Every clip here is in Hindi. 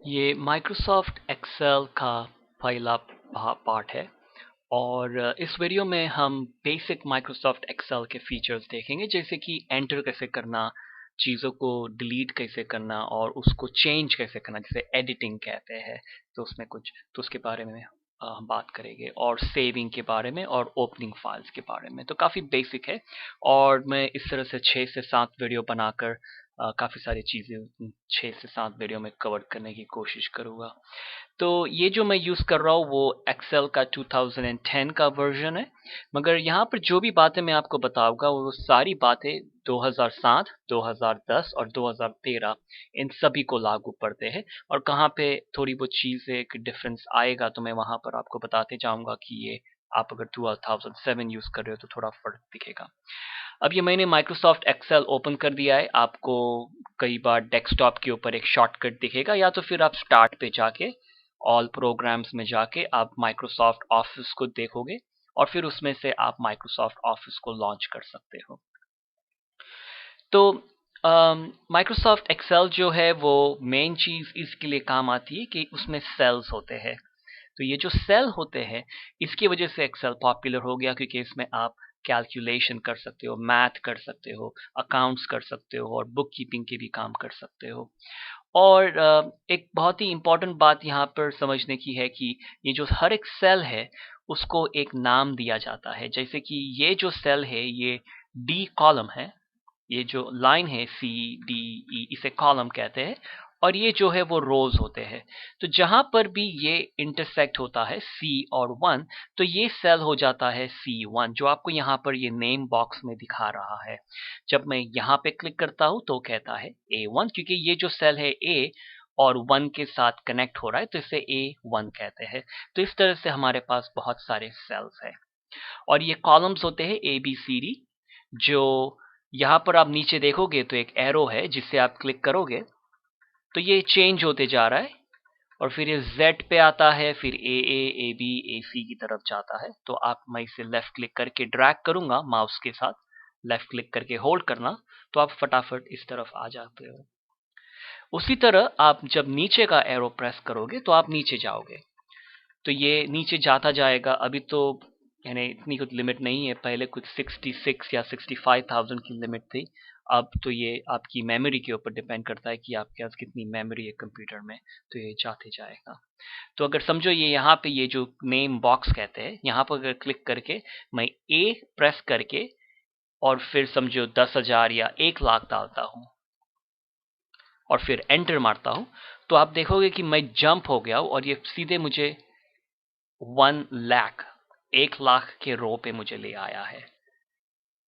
ये माइक्रोसॉफ्ट एक्सेल का पहला पार्ट है और इस वीडियो में हम बेसिक माइक्रोसॉफ्ट एक्सेल के फीचर्स देखेंगे जैसे कि एंटर कैसे करना, चीज़ों को डिलीट कैसे करना और उसको चेंज कैसे करना, जिसे एडिटिंग कहते हैं। तो उसमें कुछ तो उसके बारे में हम बात करेंगे और सेविंग के बारे में और ओपनिंग फाइल्स के बारे में। तो काफ़ी बेसिक है और मैं इस तरह से 6 से 7 वीडियो बनाकर काफ़ी सारी चीज़ें 6 से 7 वीडियो में कवर करने की कोशिश करूँगा। तो ये जो मैं यूज़ कर रहा हूँ वो एक्सेल का 2010 का वर्जन है, मगर यहाँ पर जो भी बातें मैं आपको बताऊँगा वो सारी बातें 2007, 2010 और 2013 इन सभी को लागू पड़ते हैं। और कहाँ पे थोड़ी बहुत चीज़ें एक डिफरेंस आएगा तो मैं वहाँ पर आपको बताते जाऊँगा कि ये आप अगर 2007 यूज़ कर रहे हो तो थोड़ा फ़र्क दिखेगा। अब ये मैंने माइक्रोसॉफ्ट एक्सेल ओपन कर दिया है। आपको कई बार डेस्कटॉप के ऊपर एक शॉर्टकट दिखेगा या तो फिर आप स्टार्ट पे जाके ऑल प्रोग्राम्स में जाके आप माइक्रोसॉफ्ट ऑफिस को देखोगे और फिर उसमें से आप माइक्रोसॉफ्ट ऑफिस को लॉन्च कर सकते हो। तो माइक्रोसॉफ्ट एक्सेल जो है वो मेन चीज़ इसके लिए काम आती है कि उसमें सेल्स होते हैं। तो ये जो सेल होते हैं इसकी वजह से एक्सेल पॉपुलर हो गया, क्योंकि इसमें आप कैलकुलेशन कर सकते हो, मैथ कर सकते हो, अकाउंट्स कर सकते हो और बुक कीपिंग के भी काम कर सकते हो। और एक बहुत ही इम्पोर्टेंट बात यहाँ पर समझने की है कि ये जो हर एक सेल है उसको एक नाम दिया जाता है। जैसे कि ये जो सेल है ये डी कॉलम है, ये जो लाइन है सी डी ई इसे कॉलम कहते हैं और ये जो है वो रोज होते हैं। तो जहां पर भी ये इंटरसेक्ट होता है सी और वन, तो ये सेल हो जाता है C1 जो आपको यहाँ पर ये नेम बॉक्स में दिखा रहा है। जब मैं यहाँ पे क्लिक करता हूँ तो कहता है A1, क्योंकि ये जो सेल है A और 1 के साथ कनेक्ट हो रहा है तो इसे A1 कहते हैं। तो इस तरह से हमारे पास बहुत सारे सेल्स हैं और ये कॉलम्स होते हैं ABCD। जो यहाँ पर आप नीचे देखोगे तो एक एरो है जिससे आप क्लिक करोगे तो ये चेंज होते जा रहा है और फिर ये Z पे आता है, फिर AA, AB, AC की तरफ जाता है। तो आप मैं इसे लेफ्ट क्लिक करके ड्रैग करूंगा माउस के साथ, लेफ्ट क्लिक करके होल्ड करना, तो आप फटाफट इस तरफ आ जाते हो। उसी तरह आप जब नीचे का एरो प्रेस करोगे तो आप नीचे जाओगे, तो ये नीचे जाता जाएगा। अभी तो यानी इतनी कुछ लिमिट नहीं है, पहले कुछ 66 या 65,000 की लिमिट थी। अब तो ये आपकी मेमोरी के ऊपर डिपेंड करता है कि आपके पास कितनी मेमोरी है कंप्यूटर में, तो ये जाते जाएगा। तो अगर समझो ये यहाँ पे ये जो नेम बॉक्स कहते हैं, यहाँ पर अगर क्लिक करके मैं ए प्रेस करके और फिर समझो 10,000 या 1,00,000 डालता हूँ और फिर एंटर मारता हूँ, तो आप देखोगे कि मैं जंप हो गया हूँ और ये सीधे मुझे 1,00,000 1,00,000 के रो पे मुझे ले आया है।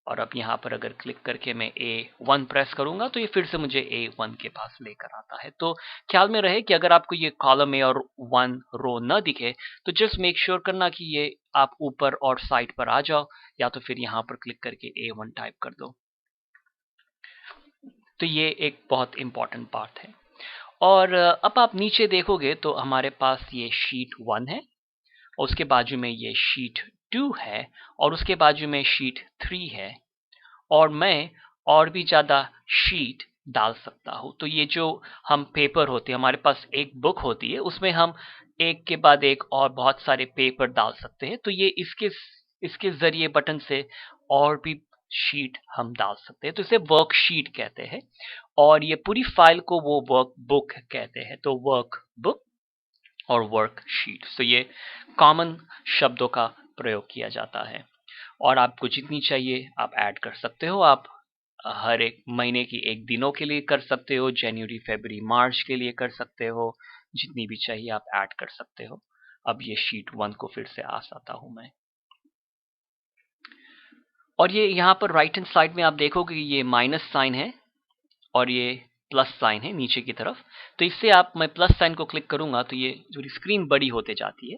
और अब यहाँ पर अगर क्लिक करके मैं A1 प्रेस करूंगा तो ये फिर से मुझे A1 के पास लेकर आता है। तो ख्याल में रहे कि अगर आपको ये कॉलम ए और 1 रो न दिखे तो जस्ट मेक श्योर करना कि ये आप ऊपर और साइड पर आ जाओ, या तो फिर यहाँ पर क्लिक करके A1 टाइप कर दो। तो ये एक बहुत इंपॉर्टेंट पार्ट है। और अब आप नीचे देखोगे तो हमारे पास ये शीट 1 है, उसके बाजू में ये शीट 2 है और उसके बाजू में शीट 3 है। और मैं और भी ज़्यादा शीट डाल सकता हूँ। तो ये जो हम पेपर होते हैं, हमारे पास एक बुक होती है, उसमें हम एक के बाद एक और बहुत सारे पेपर डाल सकते हैं। तो ये इसके इसके ज़रिए बटन से और भी शीट हम डाल सकते हैं, तो इसे वर्कशीट कहते हैं। और ये पूरी फाइल को वो वर्क बुक कहते हैं। तो वर्क बुक और वर्कशीट, तो ये कॉमन शब्दों का प्रयोग किया जाता है। और आपको जितनी चाहिए आप ऐड कर सकते हो। आप हर एक महीने की एक दिनों के लिए कर सकते हो, जनवरी फरवरी मार्च के लिए कर सकते हो, जितनी भी चाहिए आप ऐड कर सकते हो। अब ये शीट 1 को फिर से आसाता हूं मैं, और ये यहाँ पर राइट हैंड साइड में आप देखोगे ये माइनस साइन है और ये प्लस साइन है नीचे की तरफ। तो इससे आप मैं प्लस साइन को क्लिक करूंगा तो ये जो स्क्रीन बड़ी होते जाती है।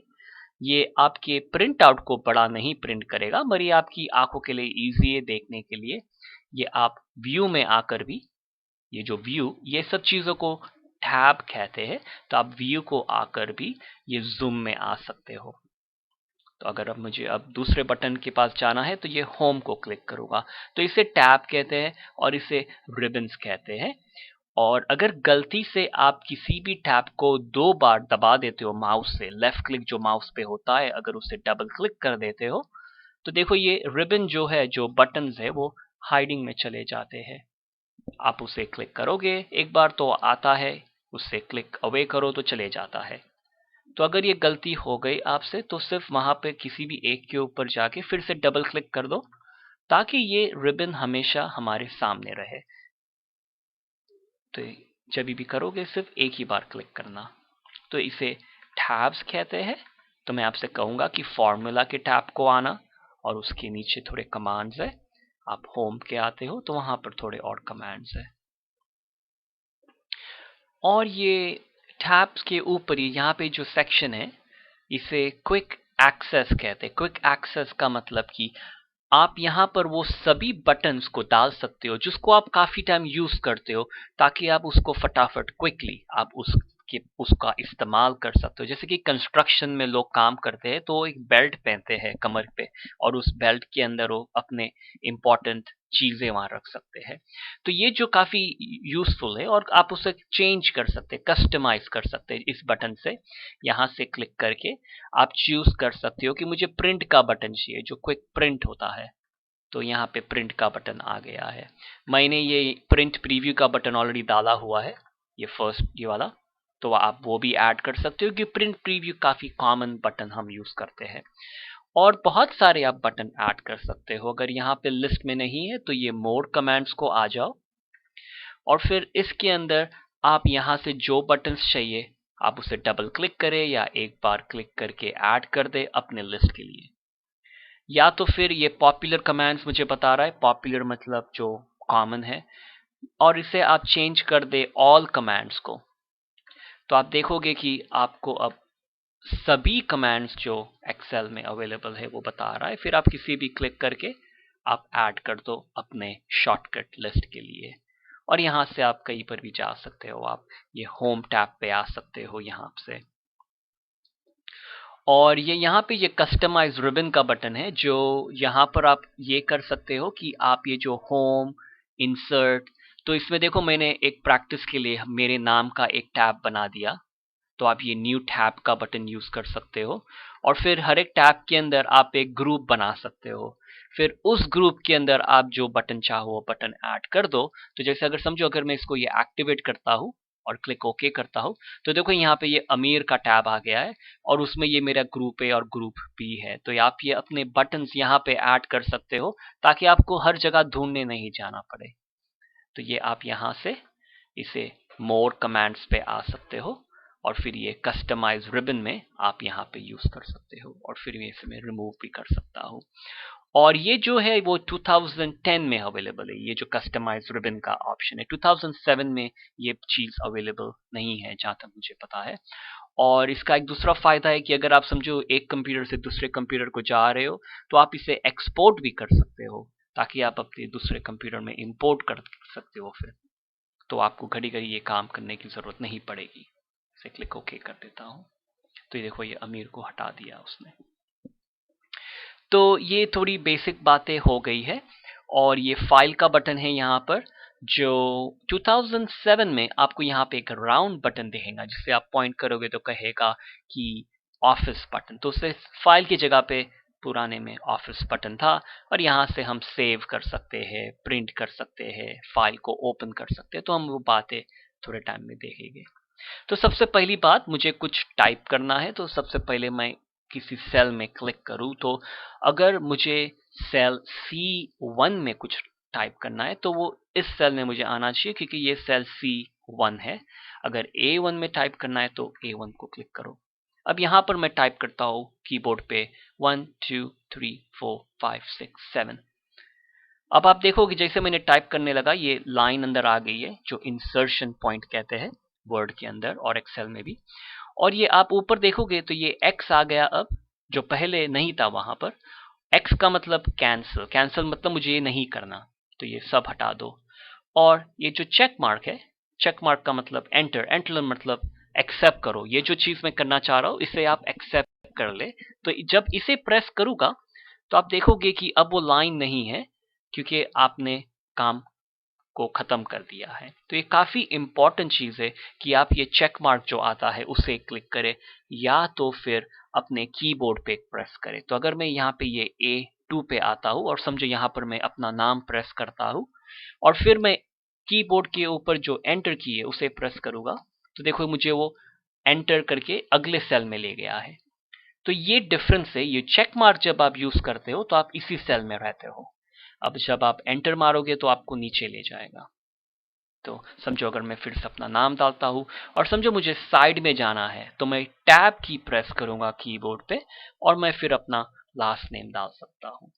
ये आपके प्रिंट आउट को बड़ा नहीं प्रिंट करेगा, मगर ये आपकी आंखों के लिए इजी है देखने के लिए। ये आप व्यू में आकर भी, ये जो व्यू ये सब चीज़ों को टैब कहते हैं, तो आप व्यू को आकर भी ये जूम में आ सकते हो। तो अगर अब मुझे अब दूसरे बटन के पास जाना है तो ये होम को क्लिक करूंगा, तो इसे टैब कहते हैं और इसे रिबन्स कहते हैं। और अगर गलती से आप किसी भी टैब को 2 बार दबा देते हो माउस से, लेफ्ट क्लिक जो माउस पे होता है अगर उसे डबल क्लिक कर देते हो, तो देखो ये रिबन जो है, जो बटन्स है वो हाइडिंग में चले जाते हैं। आप उसे क्लिक करोगे एक बार तो आता है, उससे क्लिक अवे करो तो चले जाता है। तो अगर ये गलती हो गई आपसे तो सिर्फ वहां पे किसी भी एक के ऊपर जाके फिर से डबल क्लिक कर दो, ताकि ये रिबन हमेशा हमारे सामने रहे। तो जब भी करोगे सिर्फ एक ही बार क्लिक करना। तो इसे टैब्स कहते हैं। तो मैं आपसे कहूंगा कि फॉर्मूला के टैब को आना, और उसके नीचे थोड़े कमांड्स है। आप होम के आते हो तो वहां पर थोड़े और कमांड्स है। और ये टैब्स के ऊपर ही यहाँ पे जो सेक्शन है इसे क्विक एक्सेस कहते हैं। क्विक एक्सेस का मतलब कि आप यहाँ पर वो सभी बटन्स को डाल सकते हो जिसको आप काफी टाइम यूज करते हो, ताकि आप उसको फटाफट क्विकली आप उसका इस्तेमाल कर सकते हो। जैसे कि कंस्ट्रक्शन में लोग काम करते हैं तो एक बेल्ट पहनते हैं कमर पे, और उस बेल्ट के अंदर वो अपने इंपॉर्टेंट चीजें वहां रख सकते हैं। तो ये जो काफी यूजफुल है, और आप उसे चेंज कर सकते हैं, कस्टमाइज कर सकते हैं इस बटन से। यहाँ से क्लिक करके आप चूज कर सकते हो कि मुझे प्रिंट का बटन चाहिए, जो क्विक प्रिंट होता है। तो यहाँ पे प्रिंट का बटन आ गया है। मैंने ये प्रिंट प्रीव्यू का बटन ऑलरेडी डाला हुआ है, ये फर्स्ट ये वाला। तो आप वो भी ऐड कर सकते हो कि प्रिंट प्रीव्यू काफी कॉमन बटन हम यूज करते हैं। और बहुत सारे आप बटन ऐड कर सकते हो। अगर यहाँ पे लिस्ट में नहीं है तो ये मोर कमांड्स को आ जाओ, और फिर इसके अंदर आप यहाँ से जो बटन्स चाहिए आप उसे डबल क्लिक करें या एक बार क्लिक करके ऐड कर दे अपने लिस्ट के लिए। या तो फिर ये पॉपुलर कमांड्स मुझे बता रहा है, पॉपुलर मतलब जो कॉमन है, और इसे आप चेंज कर दे ऑल कमांड्स को। तो आप देखोगे कि आपको अब सभी कमांड्स जो एक्सेल में अवेलेबल है वो बता रहा है। फिर आप किसी भी क्लिक करके आप ऐड कर दो अपने शॉर्टकट लिस्ट के लिए। और यहाँ से आप कहीं पर भी जा सकते हो, आप ये होम टैब पे आ सकते हो यहाँ से। और ये यहाँ पे ये कस्टमाइज रिबन का बटन है, जो यहाँ पर आप ये कर सकते हो कि आप ये जो होम इंसर्ट, तो इसमें देखो मैंने एक प्रैक्टिस के लिए मेरे नाम का एक टैब बना दिया। तो आप ये न्यू टैब का बटन यूज कर सकते हो, और फिर हर एक टैब के अंदर आप एक ग्रुप बना सकते हो। फिर उस ग्रुप के अंदर आप जो बटन चाहो वो बटन ऐड कर दो। तो जैसे अगर समझो अगर मैं इसको ये एक्टिवेट करता हूँ और क्लिक ओके करता हूँ, तो देखो यहाँ पे ये अमीर का टैब आ गया है, और उसमें ये मेरा ग्रुप ए और ग्रुप बी है। तो आप ये अपने बटन्स यहाँ पे ऐड कर सकते हो, ताकि आपको हर जगह ढूंढने नहीं जाना पड़े। तो ये आप यहाँ से इसे मोर कमांड्स पे आ सकते हो, और फिर ये कस्टमाइज रिबन में आप यहाँ पे यूज कर सकते हो, और फिर मैं इसे रिमूव भी कर सकता हूँ। और ये जो है वो 2010 में अवेलेबल है। ये जो कस्टमाइज रिबन का ऑप्शन है 2007 में ये चीज अवेलेबल नहीं है जहां तक मुझे पता है। और इसका एक दूसरा फायदा है कि अगर आप समझो एक कंप्यूटर से दूसरे कंप्यूटर को जा रहे हो तो आप इसे एक्सपोर्ट भी कर सकते हो, ताकि आप अपने दूसरे कंप्यूटर में इंपोर्ट कर सकते हो। फिर तो आपको घड़ी घड़ी ये काम करने की जरूरत नहीं पड़ेगी। इसे क्लिक ओके कर देता हूँ। तो ये देखो ये अमीर को हटा दिया उसने। तो ये थोड़ी बेसिक बातें हो गई है। और ये फाइल का बटन है यहाँ पर, जो 2007 में आपको यहाँ पे एक राउंड बटन दिखेगा, जिससे आप पॉइंट करोगे तो कहेगा कि ऑफिस बटन। तो उसे फाइल की जगह पे पुराने में ऑफिस बटन था। और यहाँ से हम सेव कर सकते हैं, प्रिंट कर सकते हैं, फाइल को ओपन कर सकते हैं। तो हम वो बातें थोड़े टाइम में देखेंगे। तो सबसे पहली बात, मुझे कुछ टाइप करना है। तो सबसे पहले मैं किसी सेल में क्लिक करूं, तो अगर मुझे सेल C1 में कुछ टाइप करना है तो वो इस सेल में मुझे आना चाहिए, क्योंकि ये सेल C1 है। अगर A1 में टाइप करना है तो A1 को क्लिक करो। अब यहाँ पर मैं टाइप करता हूँ कीबोर्ड पे 1 2 3 4 5 6 7। अब आप देखोगे जैसे मैंने टाइप करने लगा ये लाइन अंदर आ गई है, जो इंसर्शन पॉइंट कहते हैं वर्ड के अंदर और एक्सेल में भी। और ये आप ऊपर देखोगे तो ये एक्स आ गया अब, जो पहले नहीं था वहां पर। एक्स का मतलब कैंसिल, कैंसिल मतलब मुझे ये नहीं करना, तो ये सब हटा दो। और ये जो चेक मार्क है, चेक मार्क का मतलब एंटर, एंटर मतलब एक्सेप्ट करो। ये जो चीज मैं करना चाह रहा हूं इसे आप एक्सेप्ट कर ले। तो जब इसे प्रेस करूंगा तो आप देखोगे कि अब वो लाइन नहीं है, क्योंकि आपने काम को खत्म कर दिया है। तो ये काफी इंपॉर्टेंट चीज है कि आप ये चेक मार्क जो आता है उसे क्लिक करें या तो फिर अपने कीबोर्ड पे प्रेस करें। तो अगर मैं यहाँ पे ये A2 पे आता हूँ और समझो यहाँ पर मैं अपना नाम प्रेस करता हूँ और फिर मैं कीबोर्ड के ऊपर जो एंटर की है उसे प्रेस करूंगा तो देखो मुझे वो एंटर करके अगले सेल में ले गया है। तो ये डिफरेंस है। ये चेक मार्क जब आप यूज करते हो तो आप इसी सेल में रहते हो। अब जब आप एंटर मारोगे तो आपको नीचे ले जाएगा। तो समझो अगर मैं फिर से अपना नाम डालता हूँ और समझो मुझे साइड में जाना है तो मैं टैब की प्रेस करूंगा कीबोर्ड पे और मैं फिर अपना लास्ट नेम डाल सकता हूँ।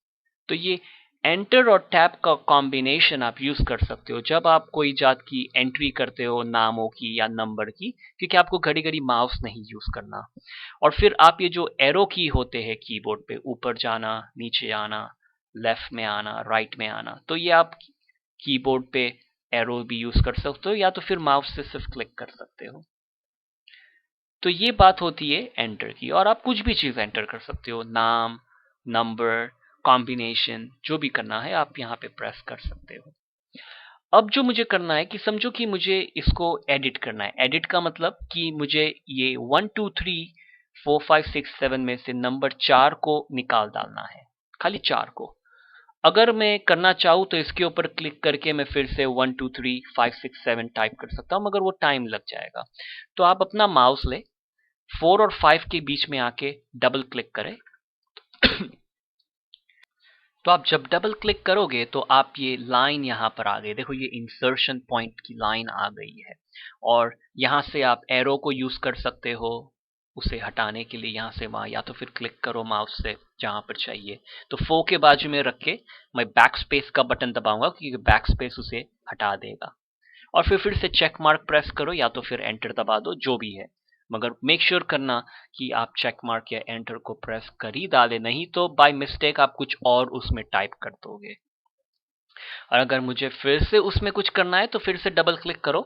तो ये एंटर और टैब का कॉम्बिनेशन आप यूज कर सकते हो जब आप कोई जात की एंट्री करते हो, नामों की या नंबर की, क्योंकि आपको घड़ी घड़ी माउस नहीं यूज करना। और फिर आप ये जो एरो की होते हैं कीबोर्ड पे, ऊपर जाना, नीचे आना, लेफ्ट में आना, राइट में आना, तो ये आप कीबोर्ड पे एरो भी यूज कर सकते हो या तो फिर माउस से सिर्फ क्लिक कर सकते हो। तो ये बात होती है एंटर की। और आप कुछ भी चीज एंटर कर सकते हो, नाम, नंबर, कॉम्बिनेशन, जो भी करना है आप यहाँ पे प्रेस कर सकते हो। अब जो मुझे करना है कि समझो कि मुझे इसको एडिट करना है। एडिट का मतलब कि मुझे ये 1 2 3 4 5 6 7 में से नंबर 4 को निकाल डालना है, खाली 4 को। अगर मैं करना चाहूँ तो इसके ऊपर क्लिक करके मैं फिर से 1 2 3 5 6 7 टाइप कर सकता हूँ, मगर वो टाइम लग जाएगा। तो आप अपना माउस ले 4 और 5 के बीच में आके डबल क्लिक करें। तो आप जब डबल क्लिक करोगे तो आप ये लाइन यहाँ पर आ गई, देखो ये इंसर्शन पॉइंट की लाइन आ गई है। और यहाँ से आप एरो को यूज कर सकते हो उसे हटाने के लिए, यहाँ से वहां, या तो फिर क्लिक करो माउस से जहां पर चाहिए। तो 4 के बाजू में रख के मैं बैक स्पेस का बटन दबाऊंगा क्योंकि बैक स्पेस उसे हटा देगा। और फिर से चेक मार्क प्रेस करो या तो फिर एंटर दबा दो, जो भी है। मगर मेक श्योर करना कि आप चेक मार्क या एंटर को प्रेस कर ही डाले, नहीं तो बाय मिस्टेक आप कुछ और उसमें टाइप कर दोगे। और अगर मुझे फिर से उसमें कुछ करना है तो फिर से डबल क्लिक करो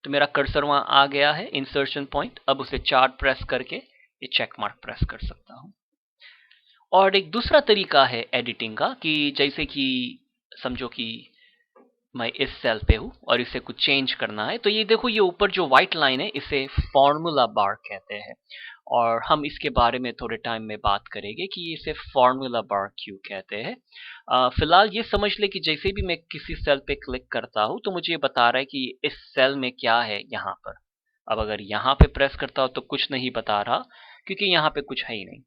तो मेरा कर्सर वहां आ गया है, इंसर्शन पॉइंट। अब उसे 4 प्रेस करके ये चेक मार्क प्रेस कर सकता हूं। और एक दूसरा तरीका है एडिटिंग का कि जैसे कि समझो कि मैं इस सेल पे हूँ और इसे कुछ चेंज करना है, तो ये देखो ये ऊपर जो व्हाइट लाइन है इसे फॉर्मूला बार कहते हैं। और हम इसके बारे में थोड़े टाइम में बात करेंगे कि इसे फॉर्मूला बार क्यों कहते हैं। फिलहाल ये समझ ले कि जैसे भी मैं किसी सेल पे क्लिक करता हूँ तो मुझे ये बता रहा है कि इस सेल में क्या है यहाँ पर। अब अगर यहाँ पे प्रेस करता हूँ तो कुछ नहीं बता रहा क्योंकि यहाँ पे कुछ है ही नहीं।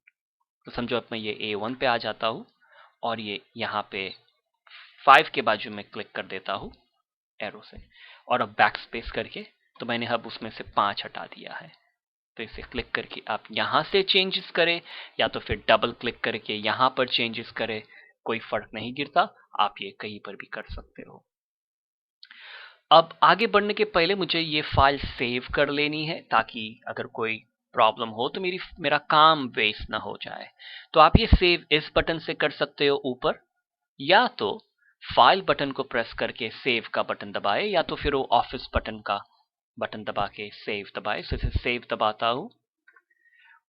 तो समझो अब मैं ये A1 पे आ जाता हूँ और ये यहाँ पे 5 के बाजू में क्लिक कर देता हूँ एरो से, और अब बैक स्पेस करके तो मैंने अब उसमें से 5 हटा दिया है। तो इसे क्लिक करके आप यहाँ से चेंजेस करें या तो फिर डबल क्लिक करके यहाँ पर चेंजेस करें, कोई फर्क नहीं गिरता। आप ये कहीं पर भी कर सकते हो। अब आगे बढ़ने के पहले मुझे ये फाइल सेव कर लेनी है ताकि अगर कोई प्रॉब्लम हो तो मेरा काम वेस्ट ना हो जाए। तो आप ये सेव इस बटन से कर सकते हो ऊपर, या तो फाइल बटन को प्रेस करके सेव का बटन दबाए, या तो फिर वो ऑफिस बटन का बटन दबा के सेव दबाए। तो इसे सेव दबाता हूँ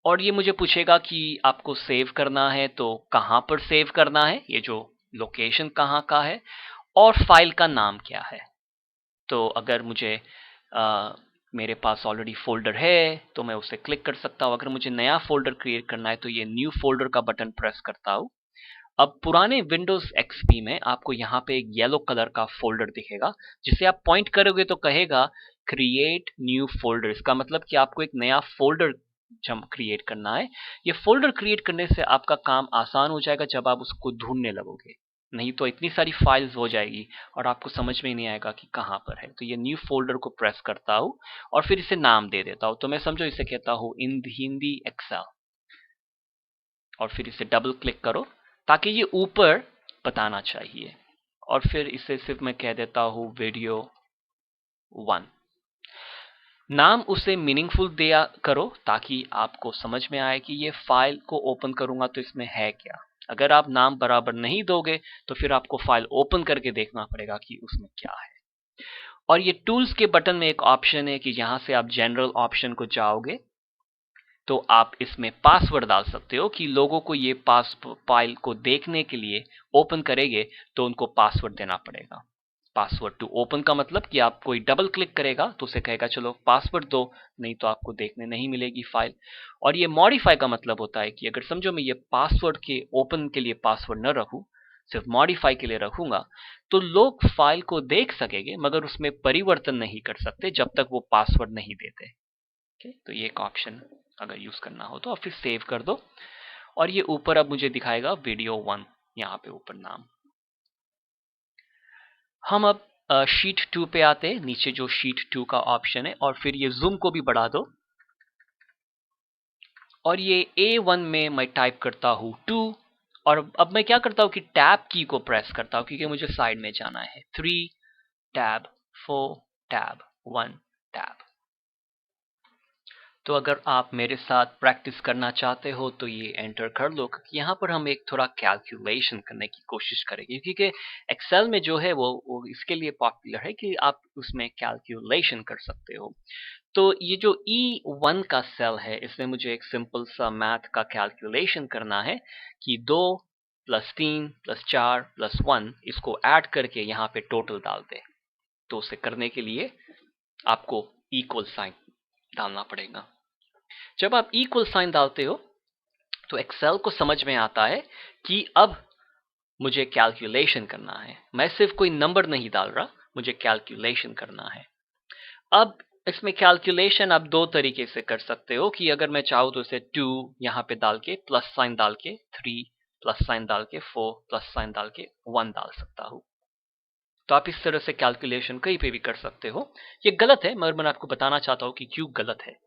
और ये मुझे पूछेगा कि आपको सेव करना है तो कहाँ पर सेव करना है, ये जो लोकेशन कहाँ का है, और फाइल का नाम क्या है। तो अगर मुझे मेरे पास ऑलरेडी फोल्डर है तो मैं उसे क्लिक कर सकता हूँ। अगर मुझे नया फोल्डर क्रिएट करना है तो ये न्यू फोल्डर का बटन प्रेस करता हूँ। अब पुराने विंडोज एक्सपी में आपको यहाँ पे एक येलो कलर का फोल्डर दिखेगा जिसे आप पॉइंट करोगे तो कहेगा क्रिएट न्यू फोल्डर। इसका मतलब कि आपको एक नया फोल्डर क्रिएट करना है। ये फोल्डर क्रिएट करने से आपका काम आसान हो जाएगा जब आप उसको ढूंढने लगोगे, नहीं तो इतनी सारी फाइल्स हो जाएगी और आपको समझ में नहीं आएगा कि कहाँ पर है। तो ये न्यू फोल्डर को प्रेस करता हूँ और फिर इसे नाम दे देता हूँ। तो मैं समझो इसे कहता हूँ इन हिंदी एक्सेल, और फिर इसे डबल क्लिक करो ताकि ये ऊपर बताना चाहिए। और फिर इसे सिर्फ मैं कह देता हूँ वीडियो 1। नाम उसे मीनिंगफुल दिया करो ताकि आपको समझ में आए कि ये फाइल को ओपन करूंगा तो इसमें है क्या। अगर आप नाम बराबर नहीं दोगे तो फिर आपको फाइल ओपन करके देखना पड़ेगा कि उसमें क्या है। और ये टूल्स के बटन में एक ऑप्शन है कि यहां से आप जनरल ऑप्शन को जाओगे तो आप इसमें पासवर्ड डाल सकते हो कि लोगों को ये फाइल को देखने के लिए ओपन करेंगे तो उनको पासवर्ड देना पड़ेगा। पासवर्ड टू ओपन का मतलब कि आप कोई डबल क्लिक करेगा तो उसे कहेगा चलो पासवर्ड दो, नहीं तो आपको देखने नहीं मिलेगी फाइल। और ये मॉडिफाई का मतलब होता है कि अगर समझो मैं ये पासवर्ड के ओपन के लिए पासवर्ड न रखूं, सिर्फ मॉडिफाई के लिए रखूंगा, तो लोग फाइल को देख सकेंगे मगर उसमें परिवर्तन नहीं कर सकते जब तक वो पासवर्ड नहीं देते। तो ये एक ऑप्शन अगर यूज करना हो तो और फिर सेव कर दो। और ये ऊपर अब मुझे दिखाएगा वीडियो 1, यहाँ पे ऊपर नाम। हम अब शीट 2 पे आते हैं, नीचे जो शीट 2 का ऑप्शन है, और फिर ये जूम को भी बढ़ा दो। और ये A1 में मैं टाइप करता हूँ 2, और अब मैं क्या करता हूँ कि टैब की को प्रेस करता हूँ क्योंकि मुझे साइड में जाना है। 3 टैब, 4 टैब, 1 टैब। तो अगर आप मेरे साथ प्रैक्टिस करना चाहते हो तो ये एंटर कर लो, क्योंकि यहाँ पर हम एक थोड़ा कैलकुलेशन करने की कोशिश करेंगे, क्योंकि एक्सेल में जो है वो इसके लिए पॉपुलर है कि आप उसमें कैलकुलेशन कर सकते हो। तो ये जो E1 का सेल है, इसमें मुझे एक सिंपल सा मैथ का कैलकुलेशन करना है कि 2 + 3 + 4 + 1 इसको ऐड करके यहाँ पे टोटल डाल दे। तो उसे करने के लिए आपको इक्वल साइन डालना पड़ेगा। जब आप इक्वल साइन डालते हो तो एक्सेल को समझ में आता है कि अब मुझे कैलकुलेशन करना है। मैं सिर्फ कोई नंबर नहीं डाल रहा, मुझे कैलकुलेशन करना है। अब इसमें कैलकुलेशन आप दो तरीके से कर सकते हो कि अगर मैं चाहूँ तो इसे 2 यहाँ पे डाल के प्लस साइन डाल के, 3 प्लस साइन डाल के, 4 प्लस साइन डाल के 1 डाल सकता हूँ। तो आप इस तरह से कैलकुलेशन कहीं पे भी कर सकते हो। ये गलत है मगर मैं आपको बताना चाहता हूँ कि क्यों गलत है।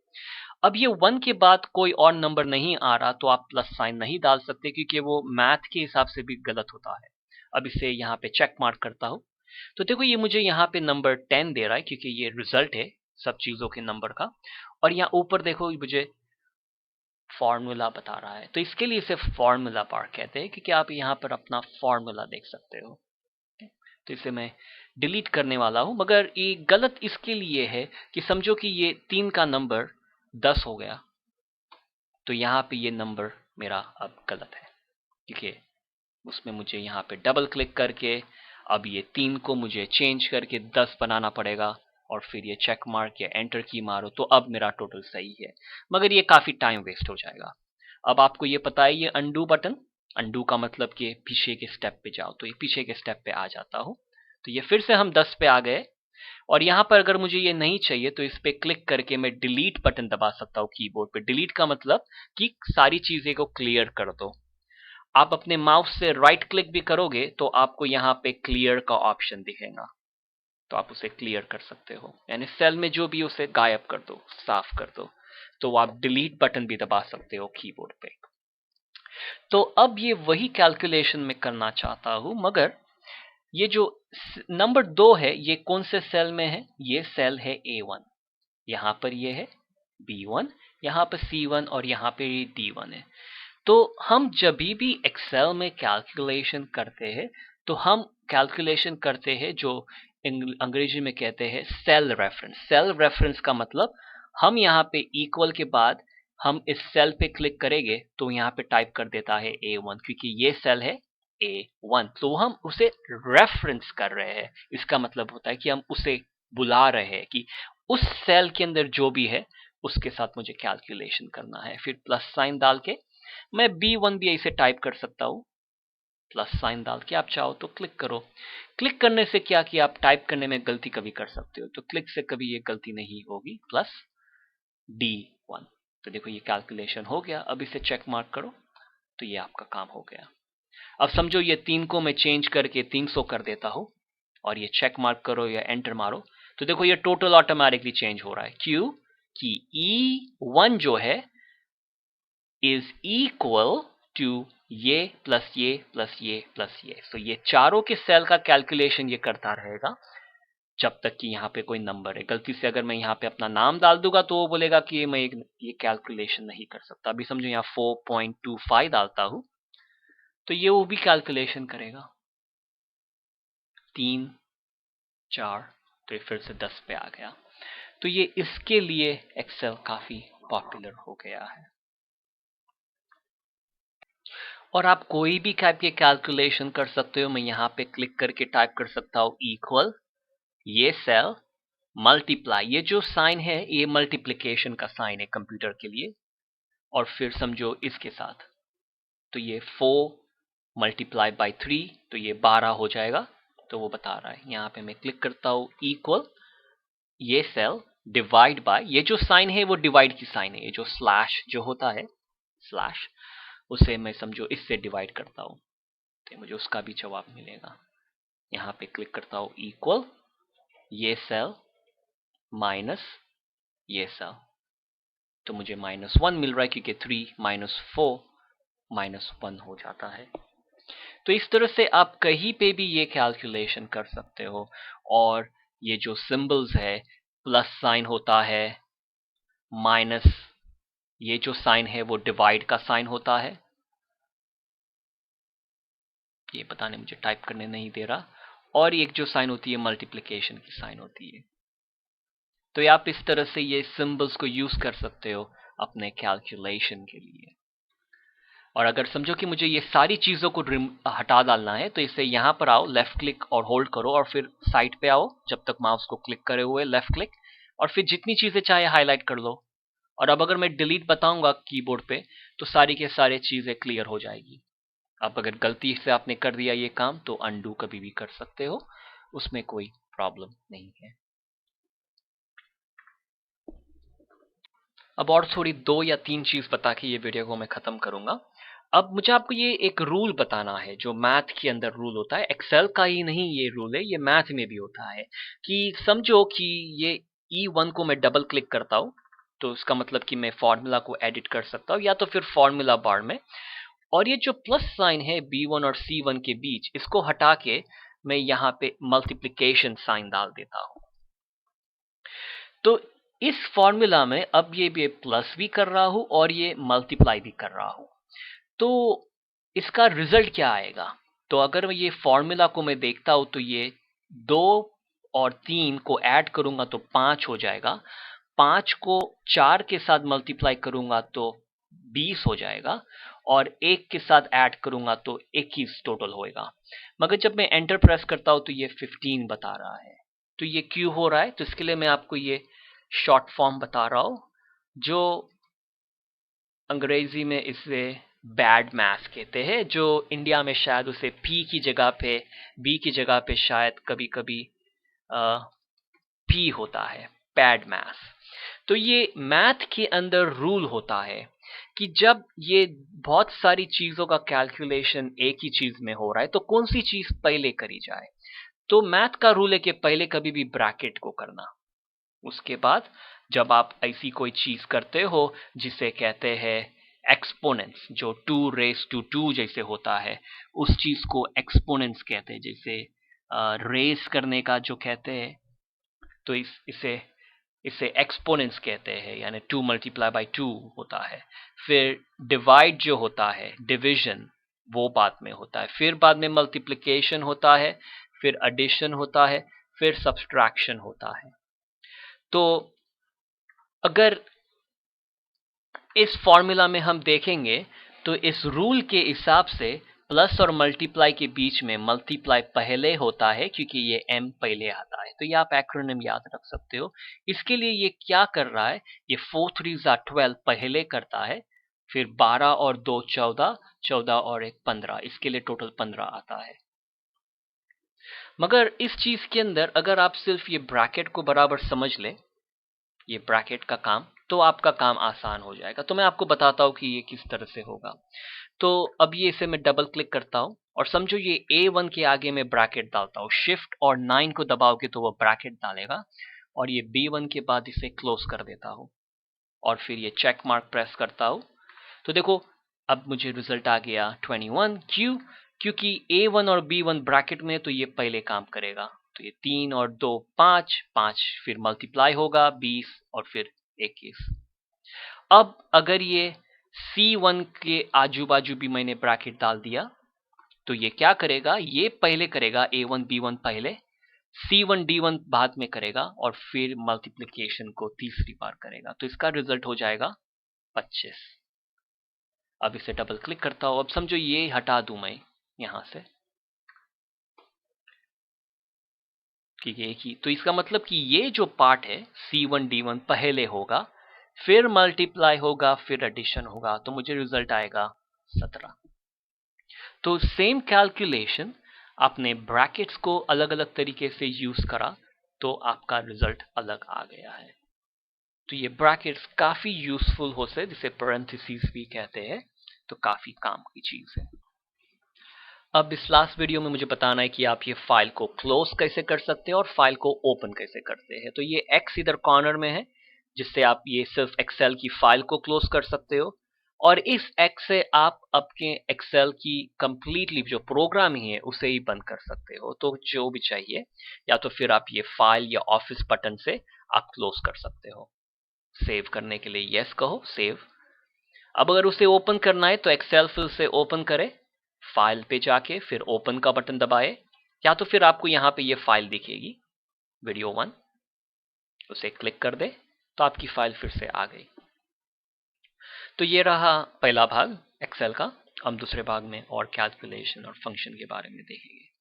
अब ये 1 के बाद कोई और नंबर नहीं आ रहा तो आप प्लस साइन नहीं डाल सकते, क्योंकि वो मैथ के हिसाब से भी गलत होता है। अब इसे यहाँ पे चेक मार्क करता हूँ। तो देखो ये मुझे यहाँ पे नंबर 10 दे रहा है क्योंकि ये रिजल्ट है सब चीजों के नंबर का। और यहाँ ऊपर देखो मुझे फॉर्मूला बता रहा है, तो इसके लिए इसे फॉर्मूला बार कहते हैं, क्योंकि आप यहाँ पर अपना फॉर्मूला देख सकते हो। तो इसे मैं डिलीट करने वाला हूं, मगर ये गलत इसके लिए है कि समझो कि ये 3 का नंबर 10 हो गया, तो यहाँ पे ये नंबर मेरा अब गलत है, ठीक है। उसमें मुझे यहाँ पे डबल क्लिक करके अब ये 3 को मुझे चेंज करके 10 बनाना पड़ेगा, और फिर ये चेक मार्क या एंटर की मारो तो अब मेरा टोटल सही है, मगर ये काफी टाइम वेस्ट हो जाएगा। अब आपको ये पता है ये अंडू बटन, अंडू का मतलब कि पीछे के स्टेप पे जाओ, तो ये पीछे के स्टेप पे आ जाता हूँ। तो ये फिर से हम 10 पे आ गए, और यहाँ पर अगर मुझे ये नहीं चाहिए तो इस पे क्लिक करके मैं डिलीट बटन दबा सकता हूँ कीबोर्ड पे। डिलीट का मतलब कि सारी चीजें को क्लियर कर दो। आप अपने माउस से राइट क्लिक भी करोगे तो आपको यहाँ पे क्लियर का ऑप्शन दिखेगा, तो आप उसे क्लियर कर सकते हो, यानी सेल में जो भी उसे गायब कर दो, साफ कर दो। तो आप डिलीट बटन भी दबा सकते हो कीबोर्ड पे। तो अब ये वही कैलकुलेशन में करना चाहता हूं, मगर ये जो नंबर 2 है ये कौन से सेल में है? ये सेल है A1, यहां पर ये है B1, यहां पर C1 और यहां पे D1 है। तो हम जब भी एक्सेल में कैलकुलेशन करते हैं तो हम कैलकुलेशन करते हैं जो अंग्रेजी में कहते हैं सेल रेफरेंस। सेल रेफरेंस का मतलब हम यहाँ पे इक्वल के बाद हम इस सेल पे क्लिक करेंगे तो यहाँ पे टाइप कर देता है A1, क्योंकि ये सेल है A1, तो हम उसे रेफरेंस कर रहे हैं। इसका मतलब होता है कि हम उसे बुला रहे हैं कि उस सेल के अंदर जो भी है उसके साथ मुझे कैलकुलेशन करना है। फिर प्लस साइन डाल के मैं B1 भी ऐसे टाइप कर सकता हूँ, प्लस साइन डाल के आप चाहो तो क्लिक करो। क्लिक करने से क्या कि आप टाइप करने में गलती कभी कर सकते हो, तो क्लिक से कभी ये गलती नहीं होगी। प्लस D1, तो देखो ये कैलकुलेशन हो गया। अब इसे चेक मार्क करो तो ये आपका काम हो गया। अब समझो ये 3 को मैं चेंज करके 300 कर देता हूँ, और ये चेक मार्क करो या एंटर मारो तो देखो ये टोटल ऑटोमेटिकली चेंज हो रहा है। क्यों? कि E1 जो है इज इक्वल टू ये प्लस ये प्लस ये प्लस ये। तो ये चारों के सेल का कैलकुलेशन ये करता रहेगा जब तक कि यहाँ पे कोई नंबर है। गलती से अगर मैं यहाँ पे अपना नाम डाल दूंगा तो वो बोलेगा कि मैं ये कैलकुलेशन नहीं कर सकता। अभी समझो यहाँ 4.25 डालता हूँ तो ये वो भी कैलकुलेशन करेगा। 3 4, तो ये फिर से 10 पे आ गया। तो ये इसके लिए एक्सेल काफी पॉपुलर हो गया है। और आप कोई भी टाइप के कैलकुलेशन कर सकते हो। मैं यहाँ पे क्लिक करके टाइप कर सकता हूँ इक्वल, ये सेल मल्टीप्लाई, ये जो साइन है ये मल्टीप्लिकेशन का साइन है कंप्यूटर के लिए, और फिर समझो इसके साथ, तो ये 4 मल्टीप्लाई बाई 3, तो ये 12 हो जाएगा। तो वो बता रहा है, यहाँ पे मैं क्लिक करता हूँ इक्वल, ये सेल डिवाइड बाय, ये जो साइन है वो डिवाइड की साइन है, ये जो स्लैश जो होता है स्लैश, उसे मैं समझो इससे डिवाइड करता हूँ, तो मुझे उसका भी जवाब मिलेगा। यहाँ पे क्लिक करता हूँ इक्वल, ये सेल माइनस ये सेल, तो मुझे -1 मिल रहा है क्योंकि 3 - 4 -1 हो जाता है। तो इस तरह से आप कहीं पे भी ये कैलकुलेशन कर सकते हो। और ये जो सिंबल्स है, प्लस साइन होता है, माइनस, ये जो साइन है वो डिवाइड का साइन होता है, ये पता नहीं मुझे टाइप करने नहीं दे रहा, और एक जो साइन होती है मल्टीप्लिकेशन की साइन होती है। तो ये आप इस तरह से ये सिंबल्स को यूज कर सकते हो अपने कैलकुलेशन के लिए। और अगर समझो कि मुझे ये सारी चीजों को हटा डालना है, तो इसे यहाँ पर आओ, लेफ्ट क्लिक और होल्ड करो, और फिर साइड पे आओ, जब तक माउस को क्लिक करे हुए लेफ्ट क्लिक, और फिर जितनी चीजें चाहे हाईलाइट कर लो। और अब अगर मैं डिलीट बताऊंगा कीबोर्ड पे, तो सारी के सारी चीजें क्लियर हो जाएगी। अब अगर गलती से आपने कर दिया ये काम, तो अनडू कभी भी कर सकते हो, उसमें कोई प्रॉब्लम नहीं है। अब और थोड़ी 2 या 3 चीज बता के ये वीडियो को मैं खत्म करूंगा। अब मुझे आपको ये एक रूल बताना है, जो मैथ के अंदर रूल होता है, एक्सेल का ही नहीं ये रूल है, ये मैथ में भी होता है। कि समझो कि ये E1 को मैं डबल क्लिक करता हूँ, तो इसका मतलब कि मैं फॉर्मूला को एडिट कर सकता हूँ, या तो फिर फॉर्मूला बार में, और ये जो प्लस साइन है B1 और C1 के बीच, इसको हटा के मैं यहाँ पे मल्टीप्लिकेशन साइन डाल देता हूँ। तो इस फॉर्मूला में अब ये प्लस भी कर रहा हूं और ये मल्टीप्लाई भी कर रहा हूं, तो इसका रिजल्ट क्या आएगा? तो अगर मैं ये फॉर्मूला को मैं देखता हूं, तो ये 2 और 3 को ऐड करूंगा तो 5 हो जाएगा, 5 को 4 के साथ मल्टीप्लाई करूंगा तो 20 हो जाएगा, और 1 के साथ ऐड करूंगा तो 21 टोटल होएगा। मगर जब मैं एंटर प्रेस करता हूं तो ये 15 बता रहा है। तो ये क्यों हो रहा है? तो इसके लिए मैं आपको ये शॉर्ट फॉर्म बता रहा हूं, जो अंग्रेजी में इसे बैड मैथ कहते हैं, जो इंडिया में शायद उसे पी की जगह पे, बी की जगह पे शायद कभी कभी पी होता है, बैड मैथ। तो ये मैथ के अंदर रूल होता है कि जब ये बहुत सारी चीजों का कैलकुलेशन एक ही चीज में हो रहा है, तो कौन सी चीज पहले करी जाए। तो मैथ का रूल है कि पहले कभी भी ब्रैकेट को करना, उसके बाद जब आप ऐसी कोई चीज करते हो जिसे कहते हैं एक्सपोनेंट्स, जो 2 raised to 2 जैसे होता है, उस चीज को एक्सपोनेंट्स कहते हैं। जैसे रेस करने का जो कहते हैं, तो इसे इसे एक्सपोनेंट्स कहते हैं, यानी 2 × 2 होता है। फिर डिवाइड जो होता है, डिवीजन, वो बाद में होता है। फिर बाद में मल्टीप्लिकेशन होता है, फिर एडिशन होता है, फिर सब्सट्रैक्शन होता है। तो अगर इस फॉर्मूला में हम देखेंगे, तो इस रूल के हिसाब से प्लस और मल्टीप्लाई के बीच में मल्टीप्लाई पहले होता है, क्योंकि ये m पहले आता है। तो ये आप एक्रोनिम याद रख सकते हो। इसके लिए ये क्या कर रहा है, ये 4 3s are 12 पहले करता है, फिर 12 और 2 14, 14 और 1 15, इसके लिए टोटल 15 आता है। मगर इस चीज के अंदर अगर आप सिर्फ ये ब्रैकेट को बराबर समझ ले, ये ब्रैकेट का काम, तो आपका काम आसान हो जाएगा। तो मैं आपको बताता हूँ कि ये किस तरह से होगा। तो अब ये इसे मैं डबल क्लिक करता हूँ, और समझो ये A1 के आगे मैं ब्रैकेट डालता हूँ, शिफ्ट और 9 को दबाओगे तो वो ब्रैकेट डालेगा, और ये B1 के बाद इसे क्लोज कर देता हूँ, और फिर ये चेक मार्क प्रेस करता हूँ। तो देखो, अब मुझे रिजल्ट आ गया 21। क्योंकि A1 और B1 ब्रैकेट में, तो ये पहले काम करेगा। तो ये 3 और 2 5, 5 फिर मल्टीप्लाई होगा 20 और फिर 21। अब अगर ये C1 के आजू बाजू भी मैंने ब्रैकेट डाल दिया, तो ये क्या करेगा, ये पहले करेगा A1 B1 पहले, C1 D1 बाद में करेगा, और फिर मल्टीप्लिकेशन को तीसरी बार करेगा। तो इसका रिजल्ट हो जाएगा 25। अब इसे डबल क्लिक करता हूं। अब समझो ये हटा दूं मैं यहां से कि ये की, तो इसका मतलब कि ये जो पार्ट है C1 D1 पहले होगा, फिर मल्टीप्लाई होगा, फिर एडिशन होगा, तो मुझे रिजल्ट आएगा 17। तो सेम कैलकुलेशन आपने ब्रैकेट्स को अलग अलग तरीके से यूज करा तो आपका रिजल्ट अलग आ गया है। तो ये ब्रैकेट्स काफी यूजफुल होते हैं, जिसे पैरेंथेसिस भी कहते हैं, तो काफी काम की चीज है। अब इस लास्ट वीडियो में मुझे बताना है कि आप ये फाइल को क्लोज कैसे कर सकते हैं और फाइल को ओपन कैसे करते हैं। तो ये एक्स इधर कॉर्नर में है, जिससे आप ये सिर्फ एक्सेल की फाइल को क्लोज कर सकते हो, और इस एक्स से आप आपके एक्सेल की कंप्लीटली जो प्रोग्रामिंग है उसे ही बंद कर सकते हो। तो जो भी चाहिए, या तो फिर आप ये फाइल या ऑफिस बटन से आप क्लोज कर सकते हो। सेव करने के लिए यस कहो, सेव। अब अगर उसे ओपन करना है तो एक्सेल फिर से ओपन करें, फाइल पे जाके फिर ओपन का बटन दबाए, या तो फिर आपको यहां पे ये फाइल दिखेगी वीडियो 1, उसे क्लिक कर दे तो आपकी फाइल फिर से आ गई। तो ये रहा पहला भाग एक्सेल का। हम दूसरे भाग में और कैलकुलेशन और फंक्शन के बारे में देखेंगे।